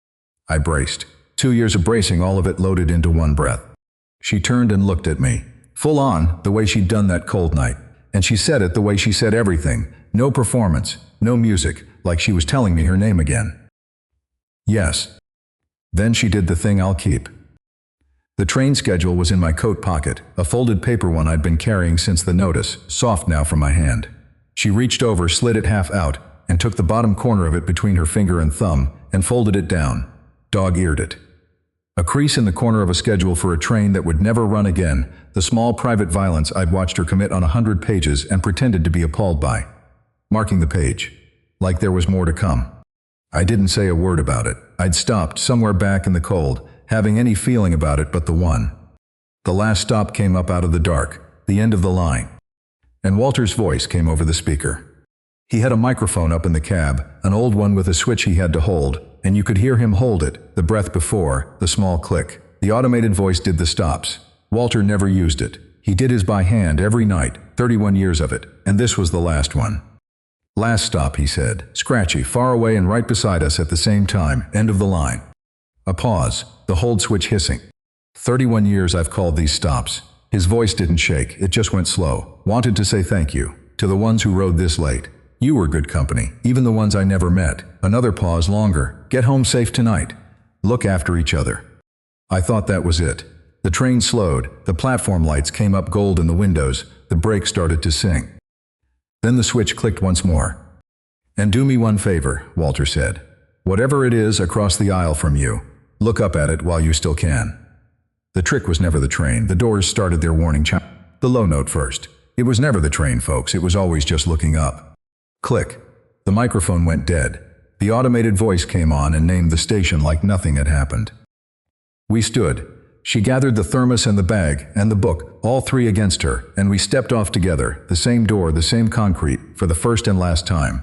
I braced. 2 years of bracing, all of it loaded into one breath. She turned and looked at me. Full on, the way she'd done that cold night. And she said it the way she said everything. No performance, no music, like she was telling me her name again. Yes. Then she did the thing I'll keep. The train schedule was in my coat pocket, a folded paper one I'd been carrying since the notice, soft now from my hand. She reached over, slid it half out, and took the bottom corner of it between her finger and thumb, and folded it down. Dog-eared it. A crease in the corner of a schedule for a train that would never run again, the small private violence I'd watched her commit on 100 pages and pretended to be appalled by. Marking the page. Like there was more to come. I didn't say a word about it. I'd stopped somewhere back in the cold, having any feeling about it but the one. The last stop came up out of the dark, the end of the line. And Walter's voice came over the speaker. He had a microphone up in the cab, an old one with a switch he had to hold, and you could hear him hold it, the breath before, the small click. The automated voice did the stops. Walter never used it. He did his by hand every night, 31 years of it, and this was the last one. Last stop, he said, scratchy, far away and right beside us at the same time, end of the line. A pause, the hold switch hissing. 31 years I've called these stops. His voice didn't shake, it just went slow. Wanted to say thank you, to the ones who rode this late. You were good company, even the ones I never met. Another pause longer. Get home safe tonight. Look after each other. I thought that was it. The train slowed, the platform lights came up gold in the windows, the brake started to sing. Then the switch clicked once more. And do me one favor, Walter said. Whatever it is across the aisle from you, look up at it while you still can. The trick was never the train. The doors started their warning chime. The low note first. It was never the train, folks. It was always just looking up. Click. The microphone went dead. The automated voice came on and named the station like nothing had happened. We stood. She gathered the thermos and the bag and the book, all three against her, and we stepped off together, the same door, the same concrete, for the first and last time.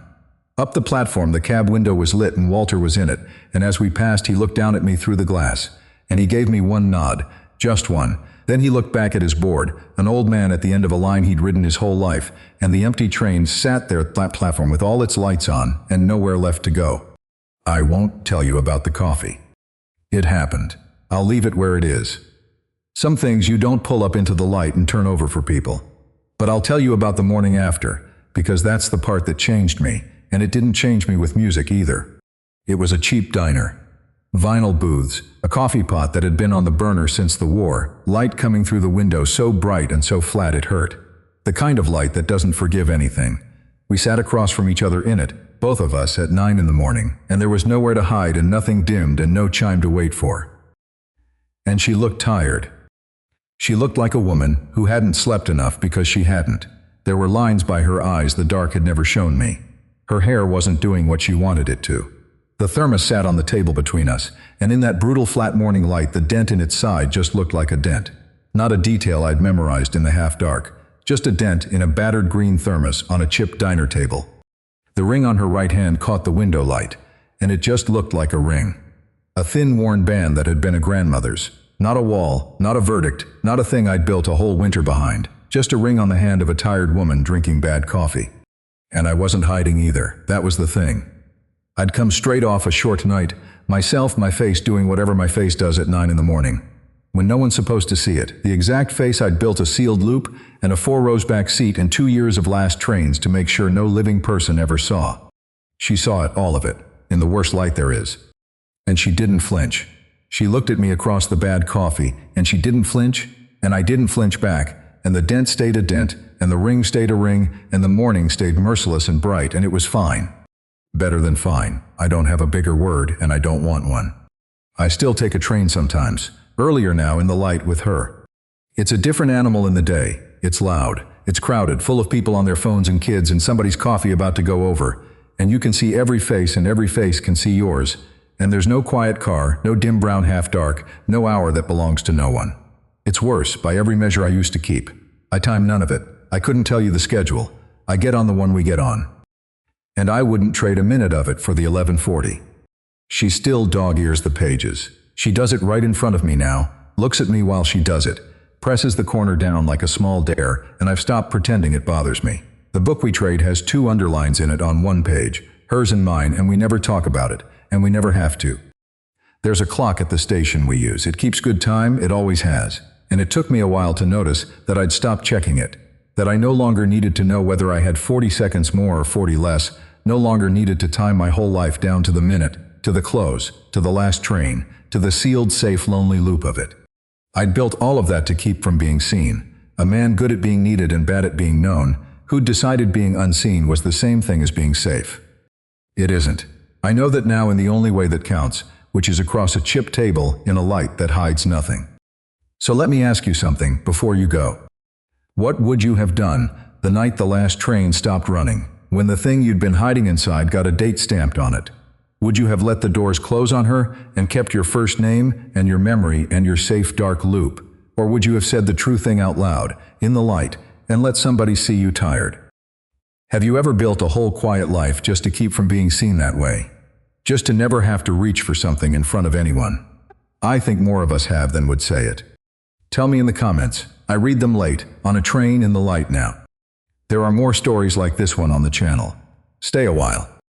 Up the platform, the cab window was lit and Walter was in it, and as we passed he looked down at me through the glass, and he gave me one nod, just one. Then he looked back at his board, an old man at the end of a line he'd ridden his whole life, and the empty train sat there at that platform with all its lights on and nowhere left to go. I won't tell you about the coffee. It happened. I'll leave it where it is. Some things you don't pull up into the light and turn over for people. But I'll tell you about the morning after, because that's the part that changed me, and it didn't change me with music either. It was a cheap diner. Vinyl booths, a coffee pot that had been on the burner since the war, light coming through the window so bright and so flat it hurt. The kind of light that doesn't forgive anything. We sat across from each other in it, both of us at 9 in the morning, and there was nowhere to hide and nothing dimmed and no chime to wait for. And she looked tired. She looked like a woman who hadn't slept enough because she hadn't. There were lines by her eyes the dark had never shown me. Her hair wasn't doing what she wanted it to. The thermos sat on the table between us, and in that brutal flat morning light the dent in its side just looked like a dent. Not a detail I'd memorized in the half-dark, just a dent in a battered green thermos on a chipped diner table. The ring on her right hand caught the window light, and it just looked like a ring. A thin worn band that had been a grandmother's. Not a wall, not a verdict, not a thing I'd built a whole winter behind. Just a ring on the hand of a tired woman drinking bad coffee. And I wasn't hiding either, that was the thing. I'd come straight off a short night, myself, my face doing whatever my face does at 9 in the morning. When no one's supposed to see it, the exact face I'd built a sealed loop and a 4-rows back seat and 2 years of last trains to make sure no living person ever saw. She saw it, all of it, in the worst light there is. And she didn't flinch. She looked at me across the bad coffee, and she didn't flinch, and I didn't flinch back, and the dent stayed a dent, and the ring stayed a ring, and the morning stayed merciless and bright, and it was fine. Better than fine. I don't have a bigger word, and I don't want one. I still take a train sometimes, earlier now in the light with her. It's a different animal in the day. It's loud. It's crowded, full of people on their phones and kids and somebody's coffee about to go over, and you can see every face and every face can see yours, And there's no quiet car, no dim brown half-dark, no hour that belongs to no one. It's worse, by every measure I used to keep. I time none of it. I couldn't tell you the schedule. I get on the one we get on. And I wouldn't trade a minute of it for the 11:40. She still dog-ears the pages. She does it right in front of me now, looks at me while she does it, presses the corner down like a small dare, and I've stopped pretending it bothers me. The book we trade has 2 underlines in it on one page, hers and mine, and we never talk about it, and we never have to. There's a clock at the station we use. It keeps good time, it always has. And it took me a while to notice that I'd stopped checking it, that I no longer needed to know whether I had 40 seconds more or 40 less, no longer needed to time my whole life down to the minute, to the close, to the last train, to the sealed, safe, lonely loop of it. I'd built all of that to keep from being seen. A man good at being needed and bad at being known, who'd decided being unseen was the same thing as being safe. It isn't. I know that now in the only way that counts, which is across a chipped table in a light that hides nothing. So let me ask you something before you go. What would you have done the night the last train stopped running, when the thing you'd been hiding inside got a date stamped on it? Would you have let the doors close on her and kept your first name and your memory and your safe dark loop? Or would you have said the true thing out loud, in the light, and let somebody see you tired? Have you ever built a whole quiet life just to keep from being seen that way? Just to never have to reach for something in front of anyone? I think more of us have than would say it. Tell me in the comments. I read them late, on a train in the light now. There are more stories like this one on the channel. Stay a while.